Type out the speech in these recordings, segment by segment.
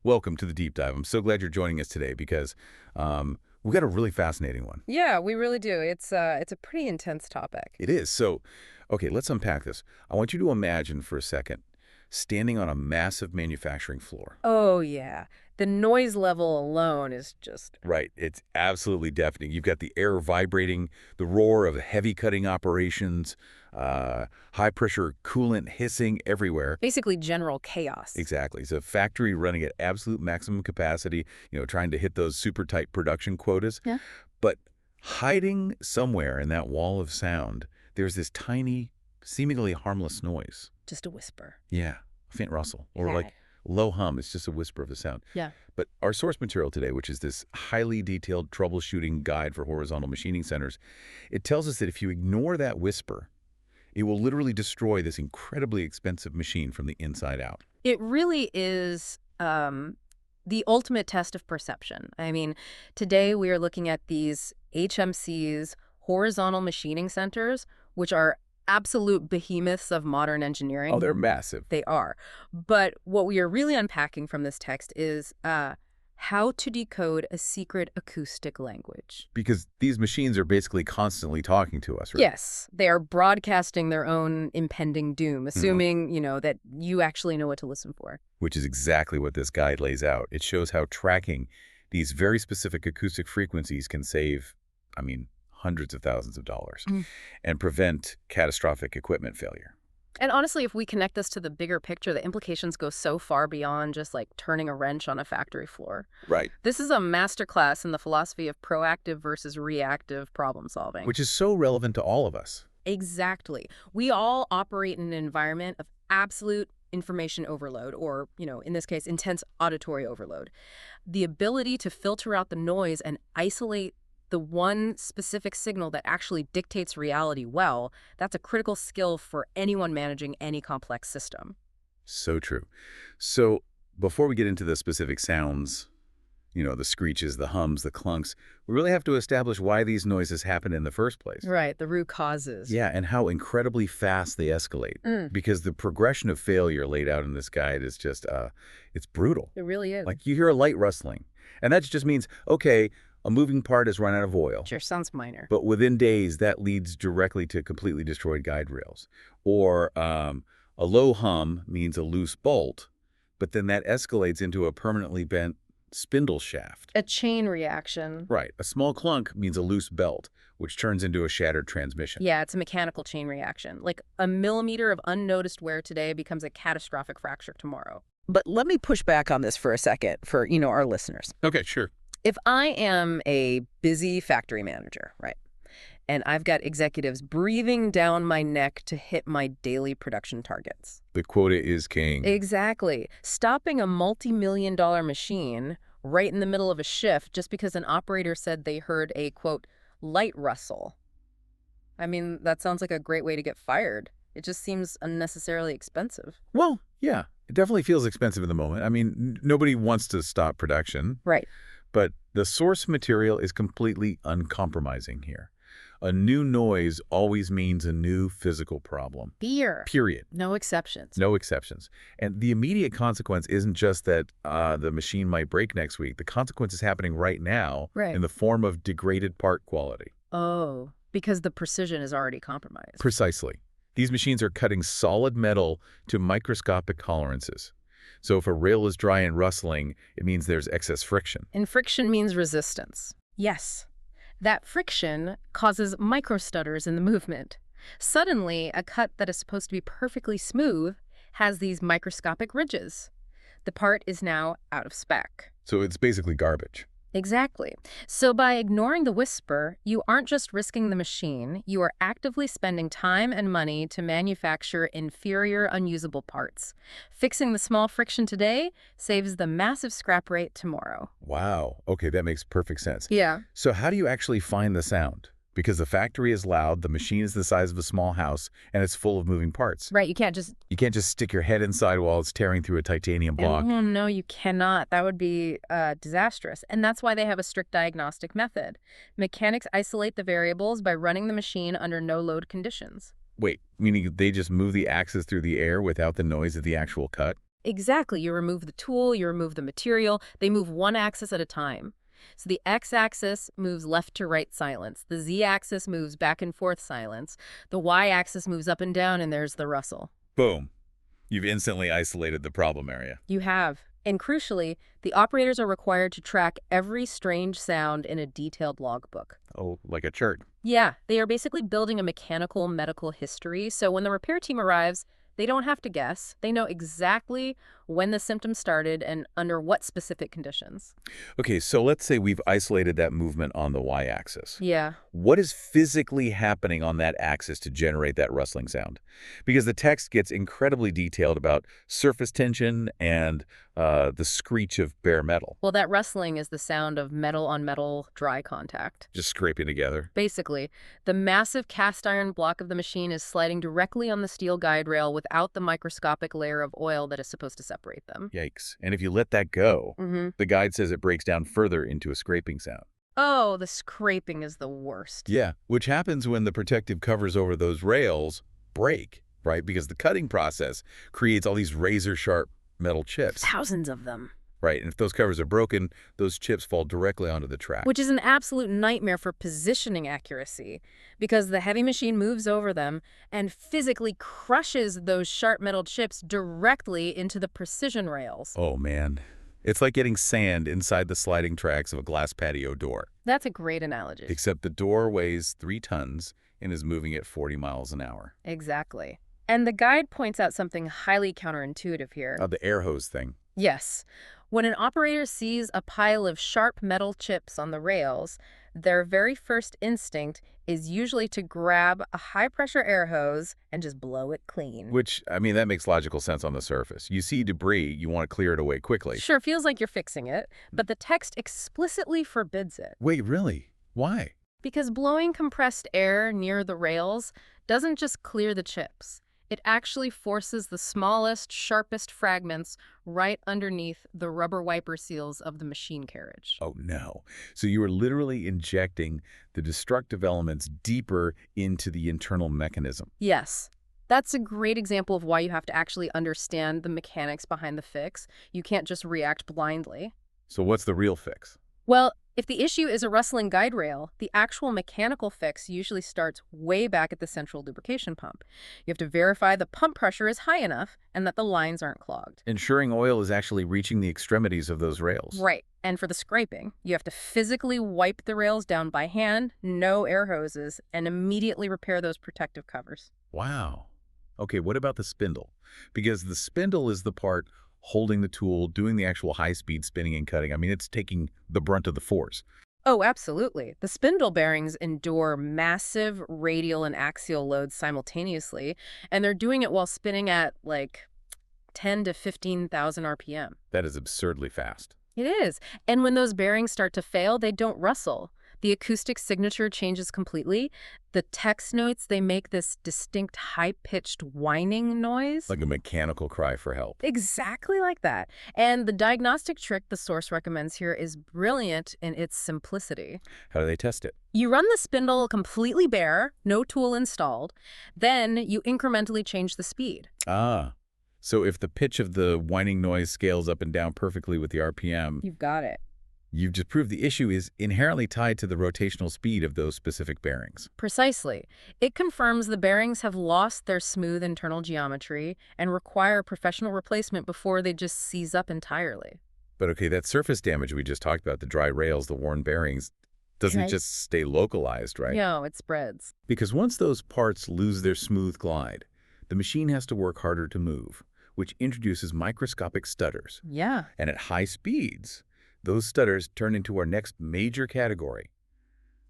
Welcome to the Deep Dive. I'm so glad you're joining us today because we got a really fascinating one. Yeah, we really do. It's a pretty intense topic. It is. So, okay, let's unpack this. I want you to imagine for a second standing on a massive manufacturing floor. Oh, yeah. The noise level alone is just... Right. It's absolutely deafening. You've got the air vibrating, the roar of heavy cutting operations, high-pressure coolant hissing everywhere. basically general chaos. Exactly. It's a factory running at absolute maximum capacity, trying to hit those super tight production quotas. Yeah. But hiding somewhere in that wall of sound, there's this tiny, seemingly harmless noise. Just a whisper. Yeah, a faint rustle or Yeah. like low hum. It's just a whisper of a sound. Yeah. But our source material today, which is this highly detailed troubleshooting guide for horizontal machining centers, it tells us that if you ignore that whisper, it will literally destroy this incredibly expensive machine from the inside out. It really is the ultimate test of perception. I mean, today we are looking at these HMCs, horizontal machining centers, which are absolute behemoths of modern engineering. Oh, they're massive. They are. But what we are really unpacking from this text is how to decode a secret acoustic language. Because these machines are basically constantly talking to us, right? Yes, they are broadcasting their own impending doom, assuming, that you actually know what to listen for. Which is exactly what this guide lays out. It shows how tracking these very specific acoustic frequencies can save, hundreds of thousands of dollars and prevent catastrophic equipment failure. And honestly, if we connect this to the bigger picture, the implications go so far beyond just like turning a wrench on a factory floor. Right. This is a masterclass in the philosophy of proactive versus reactive problem solving. Which is so relevant to all of us. Exactly. We all operate in an environment of absolute information overload, or, in this case, intense auditory overload. The ability to filter out the noise and isolate the one specific signal that actually dictates reality well, that's a critical skill for anyone managing any complex system. So true. So before we get into the specific sounds, the screeches, the hums, the clunks, we really have to establish why these noises happen in the first place. Right, the root causes. Yeah, and how incredibly fast they escalate. Because the progression of failure laid out in this guide is just, it's brutal. It really is. Like you hear a light rustling, and that just means, okay, a moving part has run out of oil. Sure, sounds minor. But within days, that leads directly to completely destroyed guide rails. Or a low hum means a loose bolt, but then that escalates into a permanently bent spindle shaft. A chain reaction. Right. A small clunk means a loose belt, which turns into a shattered transmission. Yeah, it's a mechanical chain reaction. Like a millimeter of unnoticed wear today becomes a catastrophic fracture tomorrow. But let me push back on this for a second for, our listeners. Okay, sure. If I am a busy factory manager, right, and I've got executives breathing down my neck to hit my daily production targets. The quota is king. Exactly. Stopping a multi-million-dollar machine right in the middle of a shift just because an operator said they heard a, quote, light rustle. That sounds like a great way to get fired. It just seems unnecessarily expensive. Well, yeah, it definitely feels expensive in the moment. Nobody wants to stop production. Right. But the source material is completely uncompromising here. A new noise always means a new physical problem. Fear. Period. No exceptions. No exceptions. And the immediate consequence isn't just that the machine might break next week. The consequence is happening right now in the form of degraded part quality. Oh, because the precision is already compromised. Precisely. These machines are cutting solid metal to microscopic tolerances. So if a rail is dry and rustling, it means there's excess friction. And friction means resistance. Yes. That friction causes microstutters in the movement. Suddenly, a cut that is supposed to be perfectly smooth has these microscopic ridges. The part is now out of spec. So it's basically garbage. Exactly. So by ignoring the whisper, you aren't just risking the machine, you are actively spending time and money to manufacture inferior, unusable parts. Fixing the small friction today saves the massive scrap rate tomorrow. Wow. Okay, that makes perfect sense. Yeah. So how do you actually find the sound? Because the factory is loud, the machine is the size of a small house, and it's full of moving parts. Right, you can't just stick your head inside while it's tearing through a titanium block. Oh, no, you cannot. That would be disastrous. And that's why they have a strict diagnostic method. Mechanics isolate the variables by running the machine under no-load conditions. Wait, meaning they just move the axis through the air without the noise of the actual cut? Exactly. You remove the tool, you remove the material. They move one axis at a time. So the x-axis moves left to right silence. The z-axis moves back and forth silence. The y-axis moves up and down, and there's the rustle. Boom. You've instantly isolated the problem area. You have. And crucially, the operators are required to track every strange sound in a detailed logbook. Oh, like a chart. Yeah, they are basically building a mechanical medical history, so when the repair team arrives, they don't have to guess. They know exactly when the symptoms started and under what specific conditions. Okay, so let's say we've isolated that movement on the y-axis. Yeah. What is physically happening on that axis to generate that rustling sound? Because the text gets incredibly detailed about surface tension and the screech of bare metal. Well, that rustling is the sound of metal-on-metal dry contact. Just scraping together. Basically, the massive cast iron block of the machine is sliding directly on the steel guide rail without the microscopic layer of oil that is supposed to separate them. Yikes. And if you let that go, the guide says it breaks down further into a scraping sound. Oh, the scraping is the worst. Yeah, which happens when the protective covers over those rails break, right? Because the cutting process creates all these razor-sharp metal chips. Thousands of them. Right, and if those covers are broken, those chips fall directly onto the track. Which is an absolute nightmare for positioning accuracy, because the heavy machine moves over them and physically crushes those sharp metal chips directly into the precision rails. Oh, man. It's like getting sand inside the sliding tracks of a glass patio door. That's a great analogy. Except the door weighs 3 tons and is moving at 40 miles an hour. Exactly. And the guide points out something highly counterintuitive here. The air hose thing. Yes. When an operator sees a pile of sharp metal chips on the rails, their very first instinct is usually to grab a high-pressure air hose and just blow it clean. Which, I mean, that makes logical sense on the surface. You see debris, you want to clear it away quickly. Sure, feels like you're fixing it, but the text explicitly forbids it. Wait, really? Why? Because blowing compressed air near the rails doesn't just clear the chips. It actually forces the smallest, sharpest fragments right underneath the rubber wiper seals of the machine carriage. Oh, no. So you are literally injecting the destructive elements deeper into the internal mechanism. Yes. That's a great example of why you have to actually understand the mechanics behind the fix. You can't just react blindly. So what's the real fix? Well, if the issue is a rustling guide rail, the actual mechanical fix usually starts way back at the central lubrication pump. You have to verify the pump pressure is high enough and that the lines aren't clogged. Ensuring oil is actually reaching the extremities of those rails. Right. And for the scraping, you have to physically wipe the rails down by hand, no air hoses, and immediately repair those protective covers. Wow. Okay, what about the spindle? Because the spindle is the part holding the tool, doing the actual high-speed spinning and cutting. I mean, it's taking the brunt of the force. Oh, absolutely. The spindle bearings endure massive radial and axial loads simultaneously, and they're doing it while spinning at like 10 to 15,000 RPM. That is absurdly fast. It is. And when those bearings start to fail, they don't rustle. The acoustic signature changes completely. The text notes, they make this distinct high-pitched whining noise. Like a mechanical cry for help. Exactly like that. And the diagnostic trick the source recommends here is brilliant in its simplicity. How do they test it? You run the spindle completely bare, no tool installed. Then you incrementally change the speed. Ah. So if the pitch of the whining noise scales up and down perfectly with the RPM, You've got it. you've just proved the issue is inherently tied to the rotational speed of those specific bearings. Precisely. It confirms the bearings have lost their smooth internal geometry and require professional replacement before they just seize up entirely. But okay, that surface damage we just talked about, the dry rails, the worn bearings, doesn't Right. just stay localized, right? No, it spreads. Because once those parts lose their smooth glide, the machine has to work harder to move, which introduces microscopic stutters. Yeah. And at high speeds, those stutters turn into our next major category,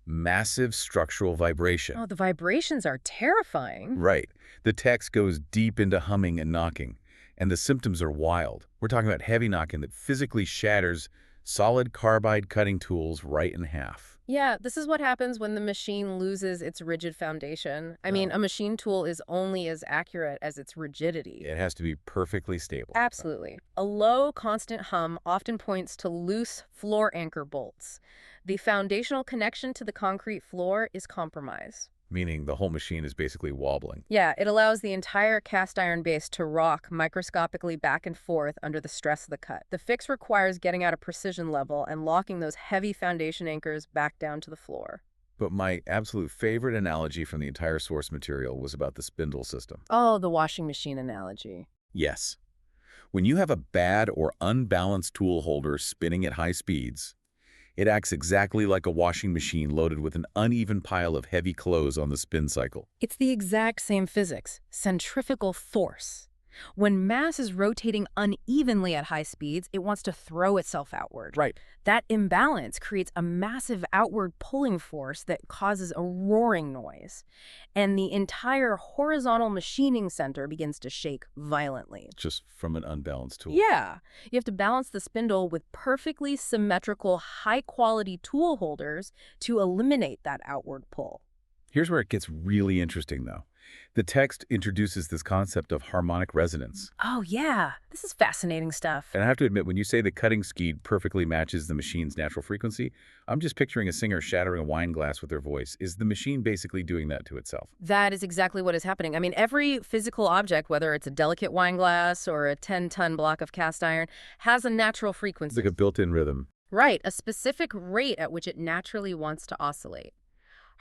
massive structural vibration. Oh, the vibrations are terrifying. Right. The text goes deep into humming and knocking, and the symptoms are wild. We're talking about heavy knocking that physically shatters solid carbide cutting tools right in half. Yeah, this is what happens when the machine loses its rigid foundation. I mean, a machine tool is only as accurate as its rigidity. It has to be perfectly stable. Absolutely. A low, constant hum often points to loose floor anchor bolts. The foundational connection to the concrete floor is compromised. meaning the whole machine is basically wobbling. Yeah, it allows the entire cast iron base to rock microscopically back and forth under the stress of the cut. The fix requires getting at a precision level and locking those heavy foundation anchors back down to the floor. But my absolute favorite analogy from the entire source material was about the spindle system. Oh, the washing machine analogy. Yes. When you have a bad or unbalanced tool holder spinning at high speeds, it acts exactly like a washing machine loaded with an uneven pile of heavy clothes on the spin cycle. It's the exact same physics, centrifugal force. When mass is rotating unevenly at high speeds, it wants to throw itself outward. Right. That imbalance creates a massive outward pulling force that causes a roaring noise. And the entire horizontal machining center begins to shake violently. Just from an unbalanced tool. Yeah. You have to balance the spindle with perfectly symmetrical, high-quality tool holders to eliminate that outward pull. Here's where it gets really interesting, though. The text introduces this concept of harmonic resonance. Oh, yeah. This is fascinating stuff. And I have to admit, when you say the cutting speed perfectly matches the machine's natural frequency, I'm just picturing a singer shattering a wine glass with their voice. Is the machine basically doing that to itself? That is exactly what is happening. I mean, every physical object, whether it's a delicate wine glass or a 10-ton block of cast iron, has a natural frequency. It's like a built-in rhythm. Right, a specific rate at which it naturally wants to oscillate.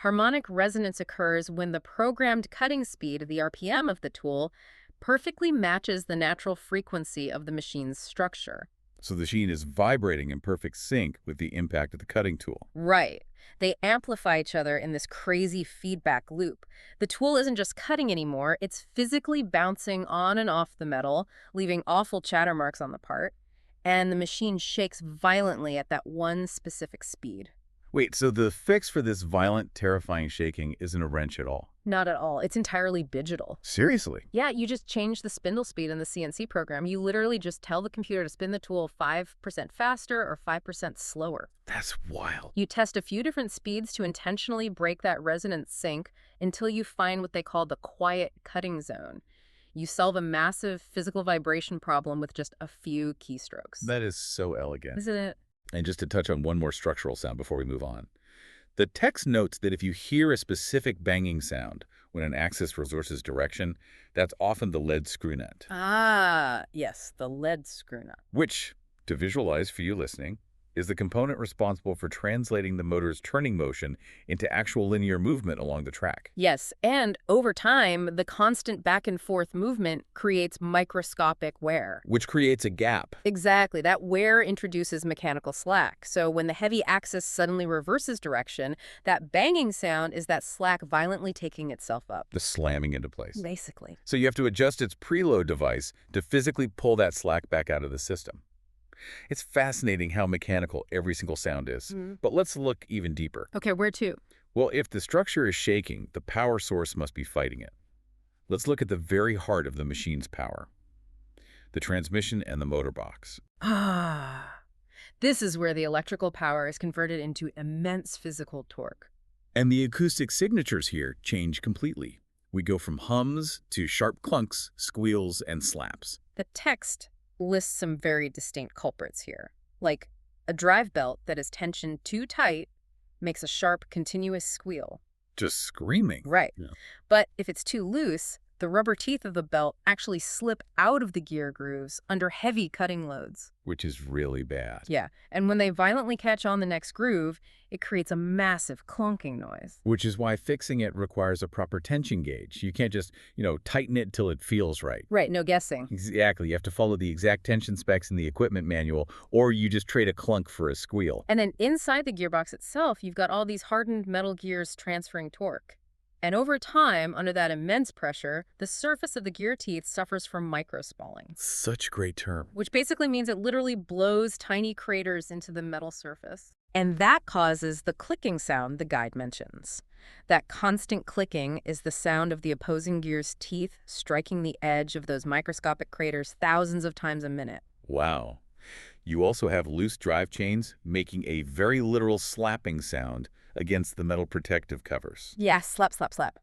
Harmonic resonance occurs when the programmed cutting speed, the RPM of the tool, perfectly matches the natural frequency of the machine's structure. So the machine is vibrating in perfect sync with the impact of the cutting tool. Right. They amplify each other in this crazy feedback loop. The tool isn't just cutting anymore, it's physically bouncing on and off the metal, leaving awful chatter marks on the part, and the machine shakes violently at that one specific speed. Wait, so the fix for this violent, terrifying shaking isn't a wrench at all? Not at all. It's entirely digital. Seriously? Yeah, you just change the spindle speed in the CNC program. You literally just tell the computer to spin the tool 5% faster or 5% slower. That's wild. You test a few different speeds to intentionally break that resonance sync until you find what they call the quiet cutting zone. You solve a massive physical vibration problem with just a few keystrokes. That is so elegant. Isn't it? And just to touch on one more structural sound before we move on. The text notes that if you hear a specific banging sound when an axis reverses direction, that's often the lead screw nut. Ah, yes, the lead screw nut. Which, to visualize for you listening, is the component responsible for translating the motor's turning motion into actual linear movement along the track. Yes, and over time, the constant back and forth movement creates microscopic wear. Which creates a gap. Exactly. That wear introduces mechanical slack. So when the heavy axis suddenly reverses direction, that banging sound is that slack violently taking itself up. The slamming into place. Basically. So you have to adjust its preload device to physically pull that slack back out of the system. It's fascinating how mechanical every single sound is. But let's look even deeper. Okay, where to? Well, if the structure is shaking, the power source must be fighting it. Let's look at the very heart of the machine's power. The transmission and the motor box. Ah, this is where the electrical power is converted into immense physical torque. And the acoustic signatures here change completely. We go from hums to sharp clunks, squeals, and slaps. The text lists some very distinct culprits here, like a drive belt that is tensioned too tight makes a sharp, continuous squeal. Just screaming. Right. Yeah. But if it's too loose, the rubber teeth of the belt actually slip out of the gear grooves under heavy cutting loads. Which is really bad. Yeah, and when they violently catch on the next groove, it creates a massive clunking noise. Which is why fixing it requires a proper tension gauge. You can't just, tighten it till it feels right. Right, no guessing. Exactly. You have to follow the exact tension specs in the equipment manual, or you just trade a clunk for a squeal. And then inside the gearbox itself, you've got all these hardened metal gears transferring torque. And over time, under that immense pressure, the surface of the gear teeth suffers from microspalling. Such a great term. Which basically means it literally blows tiny craters into the metal surface. And that causes the clicking sound the guide mentions. That constant clicking is the sound of the opposing gear's teeth striking the edge of those microscopic craters thousands of times a minute. Wow. You also have loose drive chains making a very literal slapping sound against the metal protective covers. Yeah, slap, slap, slap.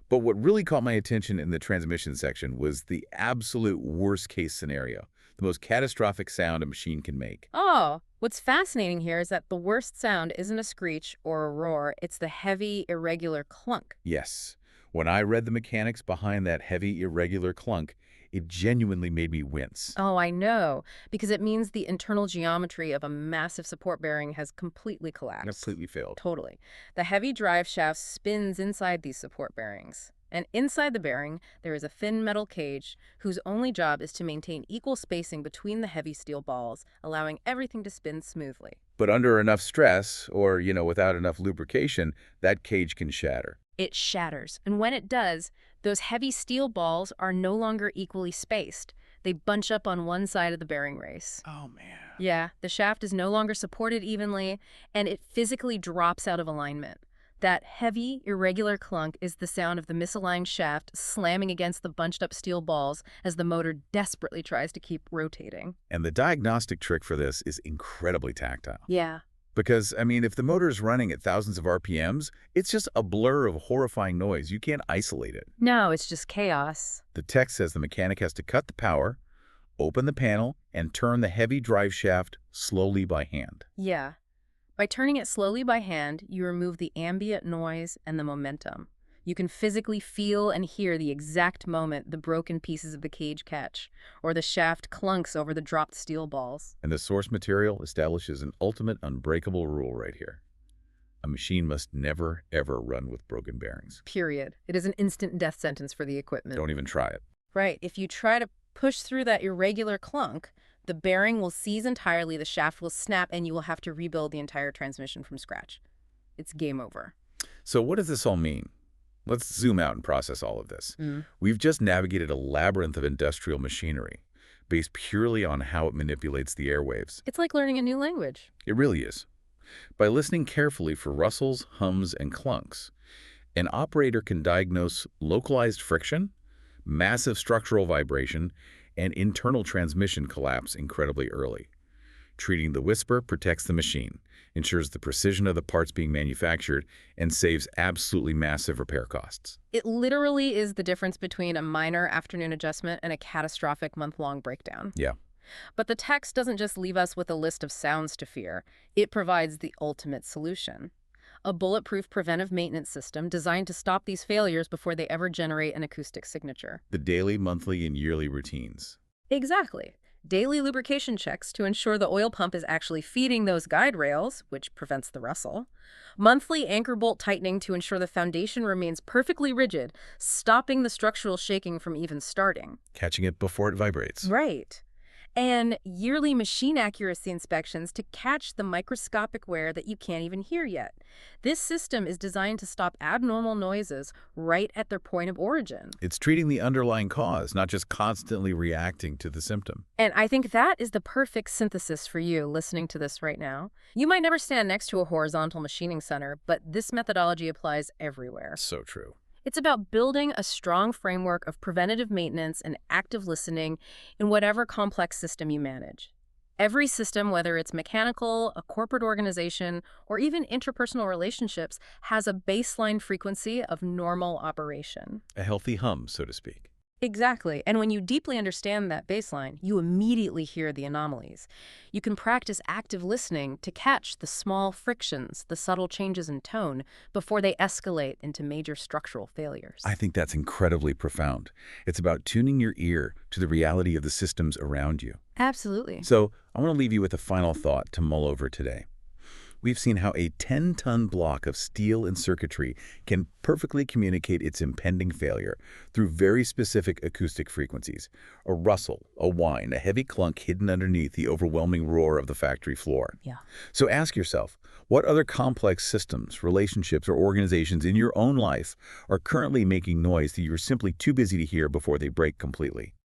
But what really caught my attention in the transmission section was the absolute worst-case scenario, the most catastrophic sound a machine can make. Oh, what's fascinating here is that the worst sound isn't a screech or a roar, it's the heavy, irregular clunk. Yes, when I read the mechanics behind that heavy, irregular clunk, it genuinely made me wince. Oh, I know, because it means the internal geometry of a massive support bearing has completely collapsed. Completely failed. Totally. The heavy drive shaft spins inside these support bearings. And inside the bearing, there is a thin metal cage whose only job is to maintain equal spacing between the heavy steel balls, allowing everything to spin smoothly. But under enough stress, or, without enough lubrication, that cage can shatter. It shatters, and when it does, those heavy steel balls are no longer equally spaced. They bunch up on one side of the bearing race. Oh, man. Yeah, the shaft is no longer supported evenly, and it physically drops out of alignment. That heavy, irregular clunk is the sound of the misaligned shaft slamming against the bunched-up steel balls as the motor desperately tries to keep rotating. And the diagnostic trick for this is incredibly tactile. Yeah. Because, if the motor is running at thousands of RPMs, it's just a blur of horrifying noise. You can't isolate it. No, it's just chaos. The text says the mechanic has to cut the power, open the panel, and turn the heavy drive shaft slowly by hand. Yeah. By turning it slowly by hand, you remove the ambient noise and the momentum. You can physically feel and hear the exact moment the broken pieces of the cage catch, or the shaft clunks over the dropped steel balls. And the source material establishes an ultimate unbreakable rule right here. A machine must never, ever run with broken bearings. Period. It is an instant death sentence for the equipment. Don't even try it. Right. If you try to push through that irregular clunk, the bearing will seize entirely, the shaft will snap, and you will have to rebuild the entire transmission from scratch. It's game over. So what does this all mean? Let's zoom out and process all of this. We've just navigated a labyrinth of industrial machinery based purely on how it manipulates the airwaves. It's like learning a new language. It really is. By listening carefully for rustles, hums, and clunks, an operator can diagnose localized friction, massive structural vibration, and internal transmission collapse incredibly early. Treating the whisper protects the machine, ensures the precision of the parts being manufactured, and saves absolutely massive repair costs. It literally is the difference between a minor afternoon adjustment and a catastrophic month-long breakdown. Yeah. But the text doesn't just leave us with a list of sounds to fear. It provides the ultimate solution. A bulletproof preventive maintenance system designed to stop these failures before they ever generate an acoustic signature. The daily, monthly, and yearly routines. Exactly. Daily lubrication checks to ensure the oil pump is actually feeding those guide rails, which prevents the rustle. Monthly anchor bolt tightening to ensure the foundation remains perfectly rigid, stopping the structural shaking from even starting. Catching it before it vibrates. Right. And yearly machine accuracy inspections to catch the microscopic wear that you can't even hear yet. This system is designed to stop abnormal noises right at their point of origin. It's treating the underlying cause, not just constantly reacting to the symptom. And I think that is the perfect synthesis for you listening to this right now. You might never stand next to a horizontal machining center, but this methodology applies everywhere. So true. It's about building a strong framework of preventative maintenance and active listening in whatever complex system you manage. Every system, whether it's mechanical, a corporate organization, or even interpersonal relationships, has a baseline frequency of normal operation. A healthy hum, so to speak. Exactly. And when you deeply understand that baseline, you immediately hear the anomalies. You can practice active listening to catch the small frictions, the subtle changes in tone, before they escalate into major structural failures. I think that's incredibly profound. It's about tuning your ear to the reality of the systems around you. Absolutely. So I want to leave you with a final thought to mull over today. We've seen how a 10-ton block of steel and circuitry can perfectly communicate its impending failure through very specific acoustic frequencies. A rustle, a whine, a heavy clunk hidden underneath the overwhelming roar of the factory floor. Yeah. So ask yourself, what other complex systems, relationships, or organizations in your own life are currently making noise that you're simply too busy to hear before they break completely?